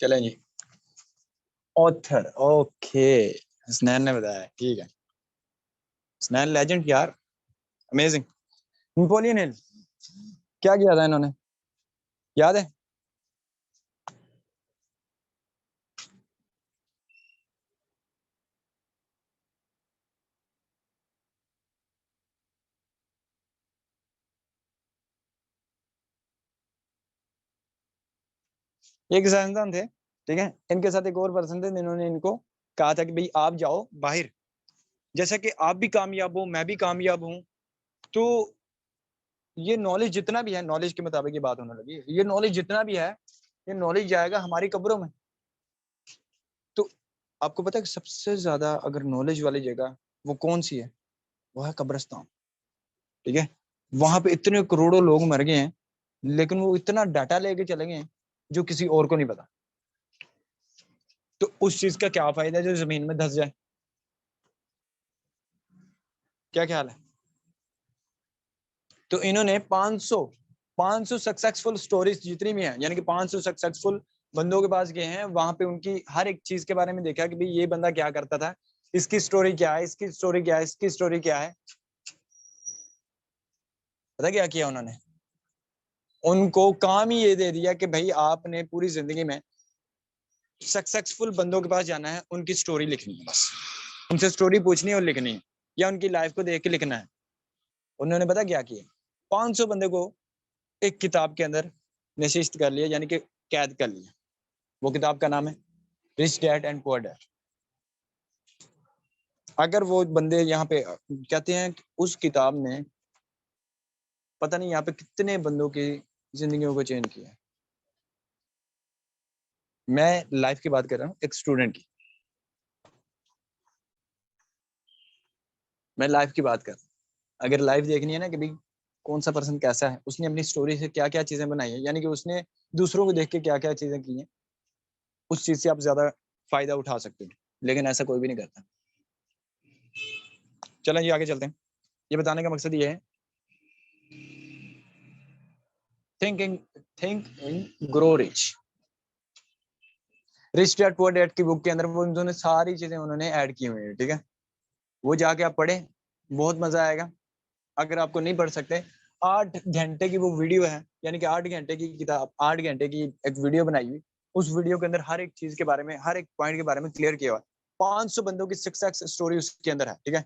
चलें जी। Author, okay, स्नैन ने बताया, ठीक है। स्नैन लेजेंड यार, अमेजिंग। नेपोलियन हिल क्या किया था इन्होंने, याद है? एक साइंसदान थे, ठीक है, इनके साथ एक और पर्सन थे, इन्होंने इनको कहा था कि भाई आप जाओ बाहर, जैसा कि आप भी कामयाब हो मैं भी कामयाब हूं, तो ये नॉलेज जितना भी है, नॉलेज के मुताबिक ये बात होने लगी, ये नॉलेज जितना भी है, ये नॉलेज जाएगा हमारी कब्रों में। तो आपको पता है कि सबसे ज्यादा अगर नॉलेज वाली जगह वो कौन सी है? वो है कब्रिस्तान, ठीक है। वहां पे इतने करोड़ों लोग मर गए हैं, लेकिन वो इतना डाटा लेके चले गए हैं जो किसी और को नहीं पता। तो उस चीज का क्या फायदा जो जमीन में धस जाए? क्या ख्याल है? तो इन्होंने 500 सक्सेसफुल स्टोरीज जितनी भी हैं, यानी कि 500 सक्सेसफुल बंदों के पास गए हैं, वहां पे उनकी हर एक चीज के बारे में देखा कि भाई ये बंदा क्या करता था, इसकी स्टोरी क्या है, इसकी स्टोरी क्या है, इसकी स्टोरी क्या है। पता क्या किया उन्होंने? उनको काम ही ये दे दिया कि भाई आपने पूरी जिंदगी में सक्सेसफुल बंदों के पास जाना है, उनकी स्टोरी लिखनी है, बस उनसे स्टोरी पूछनी है और लिखनी है, या उनकी लाइफ को देख के लिखना है। उन्होंने पता क्या किया? 500 बंदे को एक किताब के अंदर नशिस्त कर लिया, यानी कि कैद कर लिया। वो किताब का नाम है rich dad and poor dad. अगर वो बंदे यहाँ पे कहते हैं कि उस किताब ने पता नहीं यहाँ पे कितने बंदों की जिंदगियों को चेंज किया है। मैं लाइफ की बात कर रहा हूँ, एक स्टूडेंट की, मैं लाइफ की बात कर रहा हूँ। अगर लाइफ देखनी है ना कि भाई कौन सा पर्सन कैसा है, उसने अपनी स्टोरी से क्या क्या चीजें बनाई है, यानी कि उसने दूसरों को देख के क्या क्या चीजें की हैं, उस चीज से आप ज्यादा फायदा उठा सकते हो, लेकिन ऐसा कोई भी नहीं करता। चलें जी आगे चलते हैं। ये बताने का मकसद ये है, thinking think in grow rich. Rich dad poor dad की बुक के अंदर वो उन्होंने सारी चीजें उन्होंने ऐड की हुई है, ठीक है। वो जाके आप पढ़ें, बहुत मजा आएगा। अगर आपको नहीं पढ़ सकते, 8 घंटे की वो वीडियो है, यानी कि 8 घंटे की किताब, 8 घंटे की एक वीडियो बनाई हुई। उस वीडियो के अंदर हर एक चीज के बारे में, हर एक पॉइंट के बारे में क्लियर किया हुआ है। 500 बंदों की सक्सेस स्टोरी उसके अंदर है, ठीक है।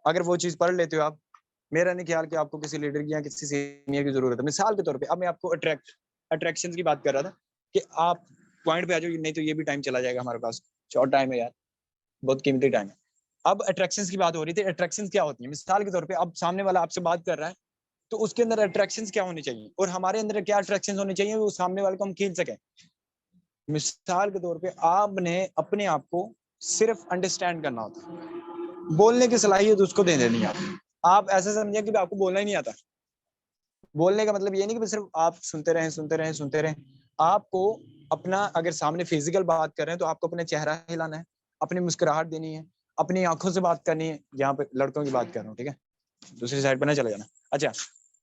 अगर वो चीज पढ़ लेते हो आप, मेरा नहीं ख्याल कि आपको किसी लीडर की या किसी सीनियर की जरूरत है। मिसाल के तौर पे अब मैं आपको अट्रैक्शन की बात कर रहा था कि आप पॉइंट पे आ जाओ, नहीं तो ये भी टाइम चला जाएगा हमारे पास, शॉर्ट टाइम है यार, बहुत कीमती टाइम है। अब अट्रैक्शंस की बात हो रही थी, अट्रैक्शंस क्या होती है? मिसाल के तौर पे अब सामने वाला आपसे बात कर रहा है, तो उसके अंदर अट्रैक्शंस क्या होनी चाहिए और हमारे अंदर क्या अट्रैक्शंस होनी चाहिए, वो सामने वाले को हम खींच सकें। मिसाल के तौर पे आपने अपने आप को सिर्फ अंडरस्टैंड करना होता है, बोलने की सलाहियत उसको दे देनी है। आप ऐसे समझिए कि आपको बोलना ही नहीं आता। बोलने का मतलब ये नहीं कि सिर्फ आप सुनते रहें सुनते रहें सुनते रहें। आपको अपना, अगर सामने फिजिकल बात कर रहे हैं तो आपको अपने चेहरा हिलाना है, अपनी मुस्कुराहट देनी है, अपनी आंखों से बात करनी है। यहाँ पे लड़कों की बात कर रहा हूँ, ठीक है, दूसरी साइड पर ना चले जाना। अच्छा,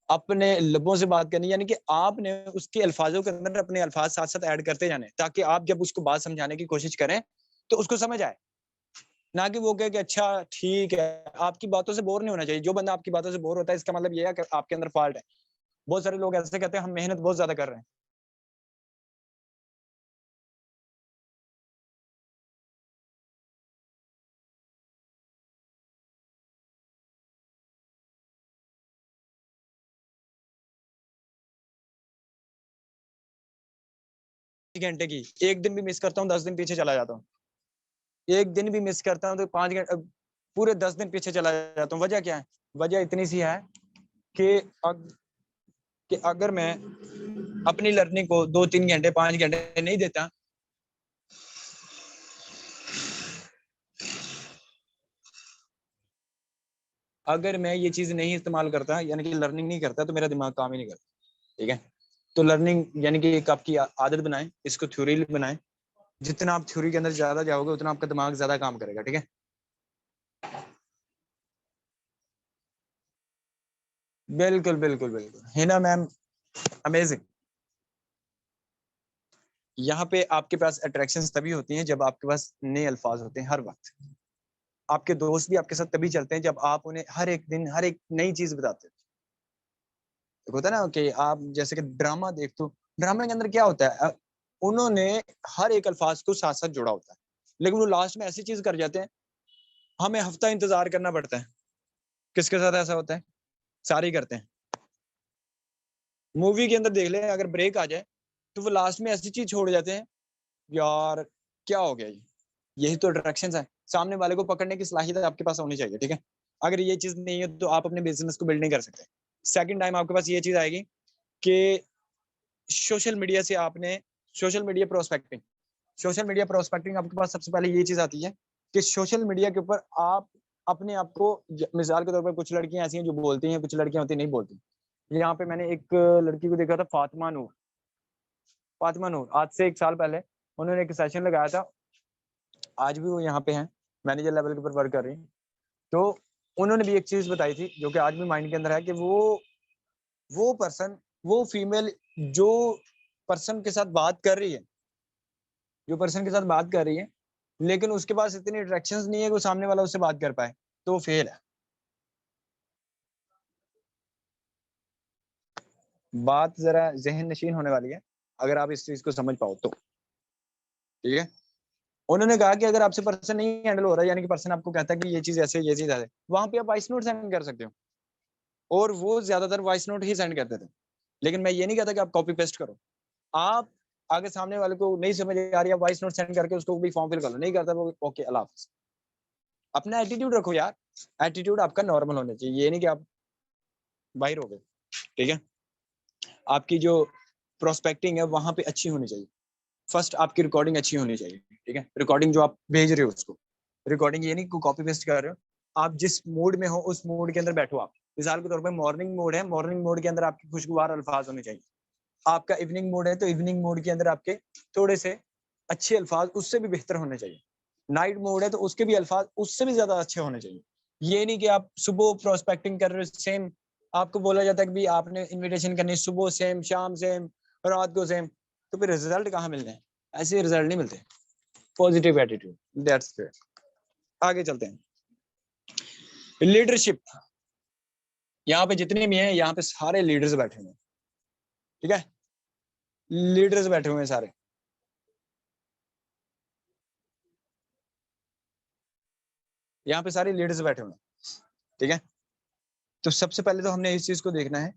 अपने लबों से बात करनी, यानी कि आपने उसके अल्फाजों के अंदर अपने अल्फाज साथ साथ ऐड करते जाने, ताकि आप जब उसको बात समझाने की कोशिश करें तो उसको समझ आए, ना कि वो कहे कि अच्छा ठीक है। आपकी बातों से बोर नहीं होना चाहिए। जो बंदा आपकी बातों से बोर होता है, इसका मतलब ये है कि आपके अंदर फॉल्ट है। बहुत सारे लोग ऐसे कहते हैं हम मेहनत बहुत ज्यादा कर रहे हैं। घंटे की एक दिन भी मिस करता हूँ, 10 दिन पीछे चला जाता हूँ। एक दिन भी मिस करता हूँ तो 5 घंटे, पूरे 10 दिन पीछे चला जाता हूँ। वजह क्या है? वजह इतनी सी है कि कि अगर मैं अपनी लर्निंग को 2-3 घंटे 5 घंटे नहीं देता, अगर मैं ये चीज नहीं इस्तेमाल करता, यानी कि लर्निंग नहीं करता, तो मेरा दिमाग काम ही नहीं करता, ठीक है। तो लर्निंग यानी कि एक आपकी आदत बनाएं, इसको थ्योरी बनाएं। जितना आप थ्योरी के अंदर ज्यादा जाओगे उतना आपका दिमाग ज्यादा काम करेगा, ठीक है। बिल्कुल बिल्कुल बिल्कुल, हिना मैम, अमेजिंग। यहाँ पे आपके पास अट्रैक्शंस तभी होती हैं जब आपके पास नए अल्फाज होते हैं हर वक्त। आपके दोस्त भी आपके साथ तभी चलते हैं जब आप उन्हें हर एक दिन हर एक नई चीज बताते हो। एक होता है ना कि आप जैसे कि ड्रामा देखते हो, ड्रामा के अंदर क्या होता है, उन्होंने हर एक अल्फाज को साथ साथ जोड़ा होता है, लेकिन वो लास्ट में ऐसी चीज कर जाते हैं, हमें हफ्ता इंतजार करना पड़ता है। किसके साथ ऐसा होता है? सारे ही करते हैं। मूवी के अंदर देख ले, अगर ब्रेक आ जाए तो वो लास्ट में ऐसी चीज छोड़ जाते हैं, यार क्या हो गया ये। यही तो अट्रैक्शन है। सामने वाले को पकड़ने की सलाहियत आपके पास होनी चाहिए, ठीक है। अगर ये चीज नहीं है तो आप अपने बिजनेस को बिल्ड नहीं कर सकते। सेकंड टाइम आपके पास ये चीज आएगी कि सोशल मीडिया से आपने सोशल मीडिया प्रोस्पेक्टिंग आपके पास सबसे पहले ये चीज आती है कि सोशल मीडिया के ऊपर आप अपने आप को, मिसाल के तौर पर कुछ लड़कियां ऐसी हैं जो बोलती हैं, कुछ लड़कियां होती नहीं बोलती। यहाँ पे मैंने एक लड़की को देखा था, फातिमा नूर, आज से 1 साल पहले उन्होंने एक सेशन लगाया था। आज भी वो यहाँ पे हैं, मैनेजर लेवल के ऊपर वर्क कर रही हैं। तो उन्होंने भी एक चीज बताई थी जो कि आज भी माइंड के अंदर है कि वो पर्सन, वो फीमेल जो पर्सन के साथ बात कर रही है, लेकिन उसके पास इतनी अट्रैक्शंस नहीं है कि वो सामने वाला उससे बात कर पाए, तो वो फेल है। बात जरा जहन नशीन होने वाली है अगर आप इस चीज को समझ पाओ तो, ठीक है। उन्होंने कहा कि अगर आपसे पर्सन नहीं हैंडल हो रहा है, यानी कि पर्सन आपको कहता है कि ये चीज ऐसे, ये चीज ऐसे, वहां पे आप वॉइस नोट सेंड कर सकते हो, और वो ज्यादातर वॉइस नोट ही सेंड करते थे। लेकिन मैं ये नहीं कहता कि आप कॉपी पेस्ट करो। आप आगे सामने वाले को नहीं समझ आ रही है, वॉइस नोट सेंड करके उसको भी फॉर्म फिल कर लो, नहीं करता वो ओके अल्लाह हाफिज। अपना एटीट्यूड रखो यार, एटीट्यूड आपका नॉर्मल होना चाहिए, ये नहीं कि आप बाहर हो गए, ठीक है। आपकी जो प्रोस्पेक्टिंग है वहां पे अच्छी होनी चाहिए। फर्स्ट आपकी रिकॉर्डिंग अच्छी होनी चाहिए, ठीक है। रिकॉर्डिंग जो आप भेज रहे हो उसको, रिकॉर्डिंग ये नहीं कॉपी पेस्ट कर रहे हो। आप जिस मूड में हो उस मूड के अंदर बैठो। आप मिसाल के तौर पर मॉर्निंग मोड है, मॉर्निंग मोड के अंदर आपके खुशगवार अल्फाज होने चाहिए। आपका इवनिंग मोड है तो इवनिंग मोड के अंदर आपके थोड़े से अच्छे अल्फाज उससे भी बेहतर होने चाहिए। नाइट मोड है तो उसके भी अल्फाज उससे भी ज्यादा अच्छे होने चाहिए। ये नहीं कि आप सुबह प्रोस्पेक्टिंग कर रहे हो सेम, आपको बोला जाता है कि भी आपने इनविटेशन करनी सुबह सेम, शाम सेम, रात को सेम, तो फिर रिजल्ट कहाँ मिलते हैं? ऐसे रिजल्ट नहीं मिलते। Positive attitude, that's great. आगे चलते हैं। लीडरशिप, यहाँ पे जितने भी हैं यहाँ पे सारे लीडर्स बैठे हुए हैं, ठीक है। लीडर्स बैठे हुए हैं सारे। यहाँ पे सारे लीडर्स बैठे हुए हैं, ठीक है। तो सबसे पहले तो हमने इस चीज को देखना है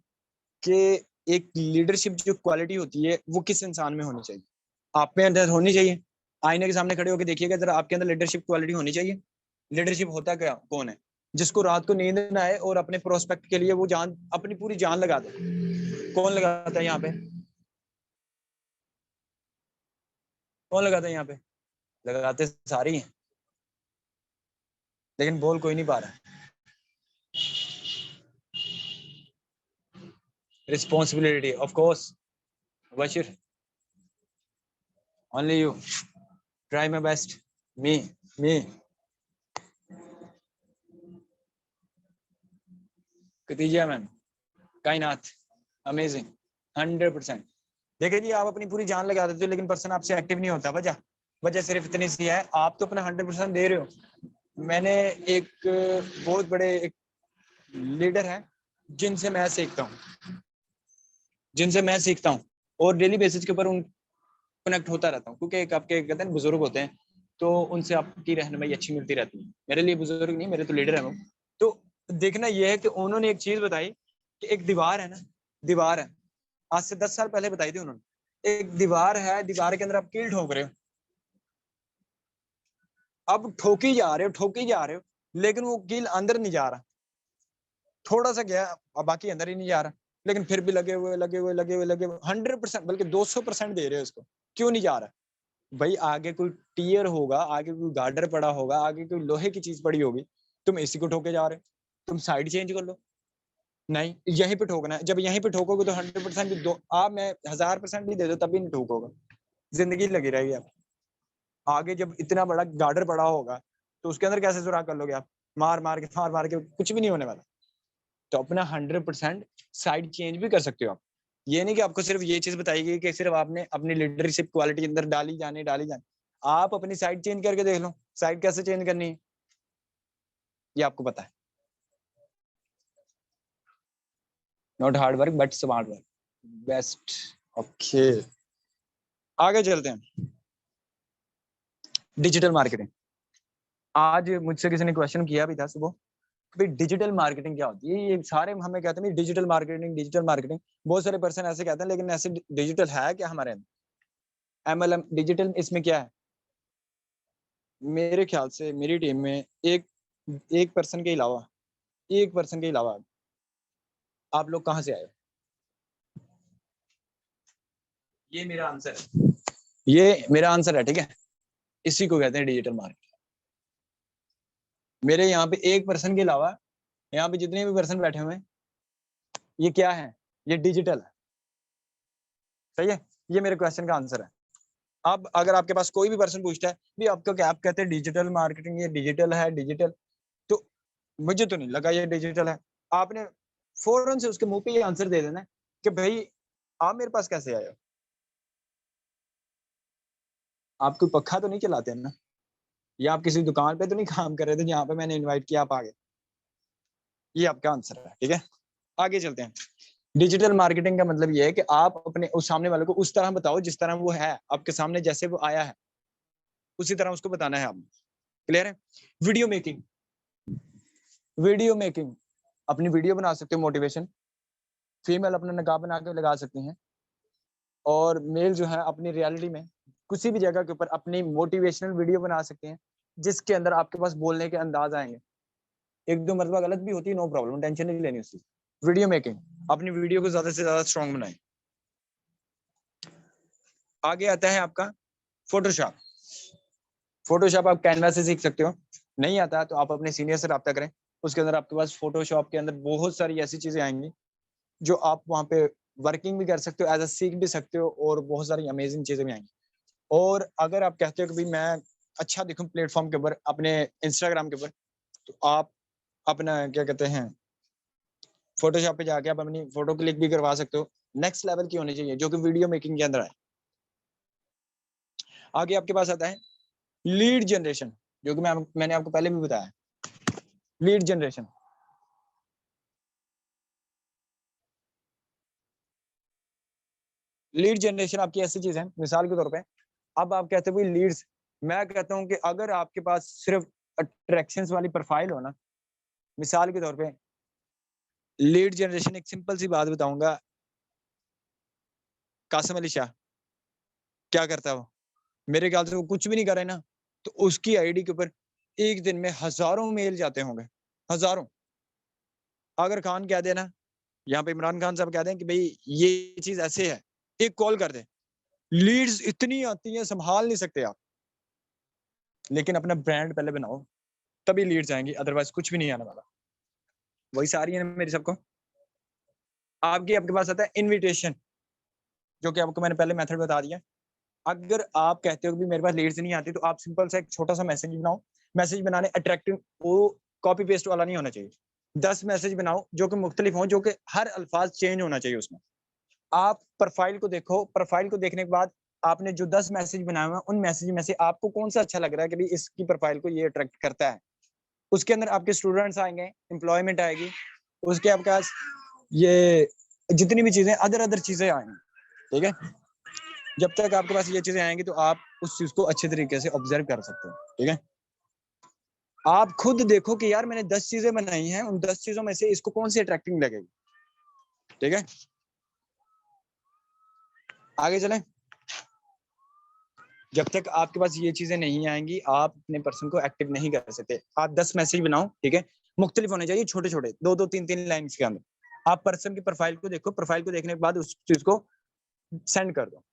कि एक लीडरशिप जो क्वालिटी होती है वो किस इंसान में होनी चाहिए। आप में अंदर होनी चाहिए। आईने के सामने खड़े होकर देखिएगा जरा, आपके अंदर लीडरशिप क्वालिटी होनी चाहिए। लीडरशिप होता क्या, कौन है? जिसको रात को नींद ना आए और अपने प्रोस्पेक्ट के लिए वो जान, अपनी पूरी जान लगा दे। कौन लगाता है यहाँ पे? कौन लगाता है यहाँ पे? लगाते सारे ही हैं, लेकिन बोल कोई नहीं पा रहा। Responsibility of course, Bashir, only you, try my best, me me Khadija ma'am, कायनात, अमेजिंग, 100%। देखिए जी, आप अपनी पूरी जान लगा देते हो लेकिन पर्सन आपसे एक्टिव नहीं होता। वजह वजह सिर्फ इतनी सी है, आप तो अपना 100% दे रहे हो। मैंने एक बहुत बड़े एक लीडर है जिनसे मैं सीखता हूँ, और डेली बेसिस के ऊपर उन कनेक्ट होता रहता हूँ, क्योंकि एक आपके कहते हैं बुजुर्ग होते हैं तो उनसे आपकी रहनुमाई अच्छी मिलती रहती है। मेरे लिए बुजुर्ग नहीं, मेरे तो लीडर है वो। तो देखना यह है कि उन्होंने एक चीज बताई कि एक दीवार है ना, दीवार है, आज से 10 साल पहले बताई थी उन्होंने। एक दीवार है, दीवार के अंदर आप कील ठोक रहे हो, अब ठोकी जा रहे हो, लेकिन वो कील अंदर नहीं जा रहा। थोड़ा सा गया अब बाकी अंदर ही नहीं जा रहा, लेकिन फिर भी लगे हुए 100%, बल्कि 200% दे रहे हो उसको। क्यों नहीं जा रहा? भाई आगे कोई टीयर होगा, आगे कोई गार्डर पड़ा होगा, आगे कोई लोहे की चीज पड़ी होगी, तुम इसी को ठोके जा रहे हो। तुम साइड चेंज कर लो। नहीं, यहीं पे ठोकना है। जब यहीं पे ठोकोगे तो 100% भी दो, आप मैं 1000% भी दे दो तब भी नहीं ठोकोगा, जिंदगी लगी रहेगी आप। आगे जब इतना बड़ा गार्डर पड़ा होगा तो उसके अंदर कैसे सुराख कर लोगे आप? मार मार के कुछ भी नहीं होने वाला। तो अपना 100% साइड चेंज भी कर सकते हो आप। ये नहीं कि आपको सिर्फ ये चीज बताई गई कि सिर्फ आपने अपनी लीडरशिप क्वालिटी अंदर डाली जाने। आप अपनी साइड चेंज करके देख लो, साइड कैसे चेंज करनी है ये आपको पता है। Not hard work but smart work, best. Okay, आगे चलते हैं। Digital marketing. आज मुझसे किसी ने क्वेश्चन किया भी था सुबह, भाई डिजिटल मार्केटिंग क्या होती है। ये सारे हमें कहते हैं डिजिटल मार्केटिंग, डिजिटल मार्केटिंग। बहुत सारे पर्सन ऐसे कहते हैं, लेकिन ऐसे डिजिटल है क्या हमारे अंदर? MLM डिजिटल इसमें क्या है? मेरे ख्याल से मेरी टीम में एक पर्सन के अलावा, एक पर्सन के अलावा आप लोग कहाँ से आए हो? ये मेरा आंसर है, ये मेरा आंसर है, ठीक है। इसी को कहते हैं डिजिटल मार्केटिंग। मेरे यहाँ पे एक पर्सन के अलावा यहाँ पे जितने भी पर्सन बैठे हुए हैं, ये क्या है? ये डिजिटल है। सही है, ये मेरे क्वेश्चन का आंसर है। अब अगर आपके पास कोई भी पर्सन पूछता है भी आपको क्या, आप कहते हैं डिजिटल मार्केटिंग, ये डिजिटल है डिजिटल, तो मुझे तो नहीं लगा ये डिजिटल है। आपने फौरन से उसके मुंह पे ये आंसर दे देना कि भाई आप मेरे पास कैसे आए हो? आप कोई पक्का तो नहीं चलाते हैं ना, या आप किसी दुकान पे तो नहीं काम कर रहे थे जहाँ पे मैंने इनवाइट किया आप आ गए? ये आपका आंसर है, ठीक है। आगे चलते हैं। डिजिटल मार्केटिंग का मतलब ये है कि आप अपने उस सामने वाले को उस तरह बताओ जिस तरह वो है आपके सामने, जैसे वो आया है उसी तरह उसको बताना है आपने। क्लियर है? वीडियो मेकिंग, वीडियो मेकिंग, अपनी वीडियो बना सकते हो मोटिवेशन, फीमेल अपना नकाब बना के लगा सकती हैं, और मेल जो है अपनी रियलिटी में किसी भी जगह के ऊपर अपनी मोटिवेशनल वीडियो बना सकते हैं, जिसके अंदर आपके पास बोलने के अंदाज आएंगे। एक दो मरतबा गलत भी होती है, नो प्रॉब्लम, टेंशन नहीं लेनी उसकी। वीडियो मेकिंग, अपनी वीडियो को ज्यादा से ज्यादा स्ट्रॉन्ग बनाएं। आगे आता है आपका फोटोशॉप। फोटोशॉप आप कैनवा से सीख सकते हो, नहीं आता तो आप अपने सीनियर से रब्ता करें। उसके अंदर आपके पास फोटोशॉप के अंदर बहुत सारी ऐसी चीजें आएंगी जो आप वहाँ पे वर्किंग भी कर सकते हो, एज अ सीख भी सकते हो, और बहुत सारी अमेजिंग चीजें भी आएंगी। और अगर आप कहते हो कि भाई मैं अच्छा दिखूं प्लेटफॉर्म के ऊपर, अपने इंस्टाग्राम के ऊपर, तो आप अपना क्या कहते हैं फोटोशॉप पे जाके आप अपनी फोटो क्लिक भी करवा सकते हो। नेक्स्ट लेवल की होनी चाहिए जो कि वीडियो मेकिंग के अंदर आए। आगे आपके पास आता है लीड जनरेशन, जो कि मैंने आपको पहले भी बताया। लीड जनरेशन, लीड जनरेशन आपकी ऐसी चीज है, मिसाल के तौर पे अब आप कहते हो लीड्स, मैं कहता हूं कि अगर आपके पास सिर्फ अट्रैक्शंस वाली प्रोफाइल हो ना, मिसाल के तौर पे लीड जनरेशन, एक सिंपल सी बात बताऊंगा, कासिम अली शाह क्या करता है वो? मेरे ख्याल से वो कुछ भी नहीं करे ना, तो उसकी आईडी के ऊपर एक दिन में हजारों मेल जाते होंगे, हजारों। अगर खान कह देना, यहाँ पे इमरान खान साहब कह दें कि भाई ये चीज ऐसे है, एक कॉल कर दे, लीड्स इतनी आती हैं संभाल नहीं सकते आप। लेकिन अपना ब्रांड पहले बनाओ, तभी लीड्स आएंगी, अदरवाइज कुछ भी नहीं आने वाला। वही सारी है मेरी सबको। आपके पास आता है इनविटेशन, जो कि आपको मैंने पहले मेथड बता दिया। अगर आप कहते हो कि मेरे पास लीड्स नहीं आती, तो आप सिंपल सा एक छोटा सा मैसेज बनाओ। मैसेज बनाने अट्रैक्टिव, वो कॉपी पेस्ट वाला नहीं होना चाहिए। 10 मैसेज बनाओ जो कि मुख्तलिफ हो, जो कि हर अल्फाज चेंज होना चाहिए उसमें। आप प्रोफाइल को देखो, प्रोफाइल को देखने के बाद आपने जो 10 मैसेज बनाए हुए हैं, उन मैसेज में से आपको कौन सा अच्छा लग रहा है कि भाई इसकी प्रोफाइल को ये अट्रैक्ट करता है। उसके अंदर आपके स्टूडेंट्स आएंगे, एम्प्लॉयमेंट आएगी, उसके आपके पास ये जितनी भी चीजें अदर अदर चीजें आएंगी, ठीक है। जब तक आपके पास ये चीजें आएंगी तो आप उस चीज को अच्छे तरीके से ऑब्जर्व कर सकते हो, ठीक है। आप खुद देखो कि यार मैंने 10 चीजें बनाई हैं, उन 10 चीजों में से इसको कौन सी अट्रैक्टिंग लगेगी, ठीक है। आगे चलें। जब तक आपके पास ये चीजें नहीं आएंगी, आप अपने पर्सन को एक्टिव नहीं कर सकते। आप 10 मैसेज बनाओ, ठीक है, मुख्तलिफ होने चाहिए, छोटे छोटे, 2-2 3-3 लाइन्स के अंदर। आप पर्सन की प्रोफाइल को देखो, प्रोफाइल को देखने के बाद उस चीज को सेंड कर दो।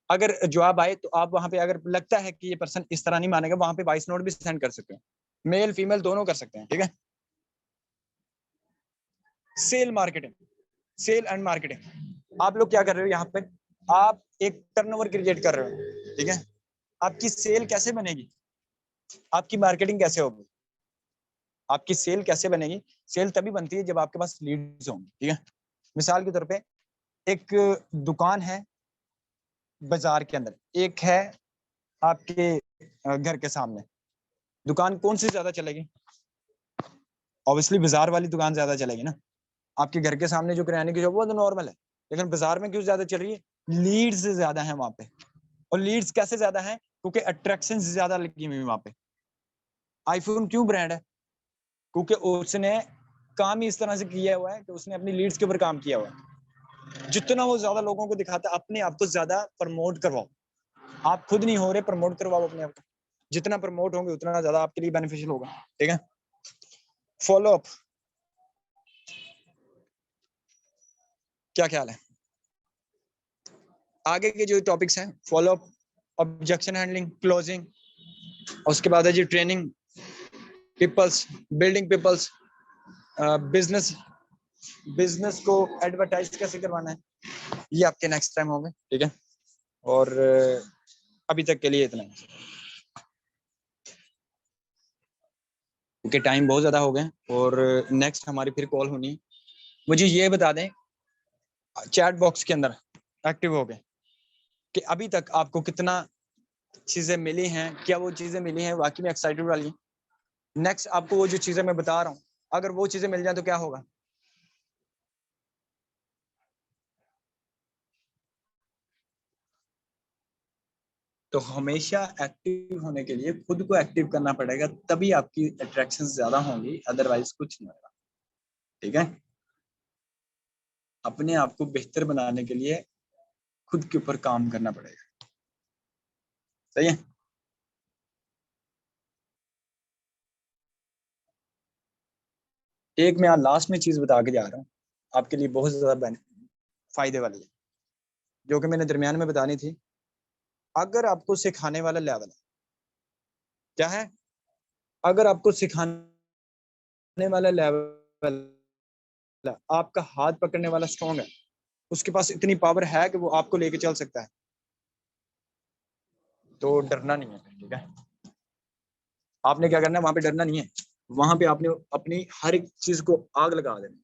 अगर जवाब आए तो आप वहां पे, अगर लगता है कि ये पर्सन इस तरह नहीं मानेगा, वहां पे वॉइस नोट भी सेंड कर सकते हैं, मेल फीमेल दोनों कर सकते हैं, ठीक है। Sale marketing, sale and marketing, आप लोग क्या कर रहे हो यहाँ पे? आप एक टर्नओवर क्रिएट कर रहे हो, ठीक है। आपकी सेल कैसे बनेगी? आपकी मार्केटिंग कैसे होगी? आपकी सेल कैसे बनेगी? सेल तभी बनती है जब आपके पास लीड्स होंगे, ठीक है। मिसाल के तौर पे एक दुकान है बाजार के अंदर, एक है आपके घर के सामने, दुकान कौन सी ज्यादा चलेगी? ऑब्वियसली बाजार वाली दुकान ज्यादा चलेगी ना। आपके घर के सामने जो किराने की शॉप वो तो नॉर्मल है, लेकिन बाजार में क्यों ज्यादा चल रही है? लीड्स ज्यादा है वहां पे। और लीड्स कैसे ज्यादा है? क्योंकि अट्रैक्शन ज्यादा लगी हुई वहां पे। आईफोन क्यों ब्रांड है? क्योंकि उसने काम ही इस तरह से किया हुआ है कि उसने अपनी लीड्स के ऊपर काम किया हुआ है। जितना वो ज्यादा लोगों को दिखाता है, अपने आप को ज्यादा प्रमोट करवाओ। आप खुद नहीं हो रहे, प्रमोट करवाओ अपने आप को। जितना प्रमोट होंगे उतना ज्यादा आपके लिए बेनिफिशियल होगा। ठीक है। फॉलो अप, क्या ख्याल है? आगे के जो टॉपिक्स हैं, follow up, objection handling, closing, उसके बाद है जी training peoples, building peoples, business, business को एडवर्टाइज कैसे करवाना है, ये आपके नेक्स्ट टाइम होंगे। ठीक है। और अभी तक के लिए इतना ही, क्योंकि टाइम बहुत ज्यादा हो गए और नेक्स्ट हमारी फिर कॉल होनी है। मुझे ये बता दें चैट बॉक्स के अंदर एक्टिव हो गए कि अभी तक आपको कितना चीजें मिली हैं, क्या वो चीजें मिली हैं वाकई में एक्साइटेड वाली हैं? नेक्स्ट आपको वो जो चीजें मैं बता रहा हूँ, अगर वो चीजें मिल जाए तो क्या होगा? तो हमेशा एक्टिव होने के लिए खुद को एक्टिव करना पड़ेगा, तभी आपकी अट्रैक्शन ज्यादा होंगी, अदरवाइज कुछ नहीं होगा। ठीक है। अपने आप को बेहतर बनाने के लिए खुद के ऊपर काम करना पड़ेगा। सही है। एक मैं लास्ट में चीज बता के जा रहा हूँ, आपके लिए बहुत ज्यादा फायदे वाली है, जो कि मैंने दरमियान में बतानी थी। अगर आपको सिखाने वाला लेवल है, क्या है? अगर आपको सिखाने वाला लेवल, आपका हाथ पकड़ने वाला स्ट्रॉन्ग है, उसके पास इतनी पावर है कि वो आपको लेके चल सकता है, तो डरना नहीं है। ठीक है। आपने क्या करना है, वहां पे डरना नहीं है। वहां पे आपने अपनी हर एक चीज को आग लगा देनी,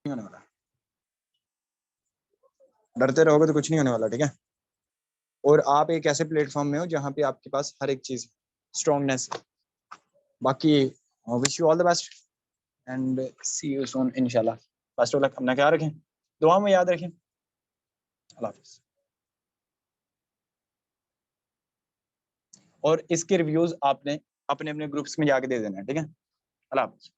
नहीं होने वाला। डरते रहोगे तो कुछ नहीं होने वाला। ठीक है। और आप एक ऐसे प्लेटफॉर्म में हो जहाँ पे आपके पास हर एक चीज स्ट्रॉन्गनेस। बाकी wish you all the best and see you soon इंशाल्लाह। बेस्ट ऑफ लक, अपना ख्याल रखें, दुआ में याद रखें। अल्लाह हाफिज। और इसके रिव्यूज आपने अपने अपने ग्रुप्स में जाके दे देना है। ठीक है। अल्लाह हाफिज।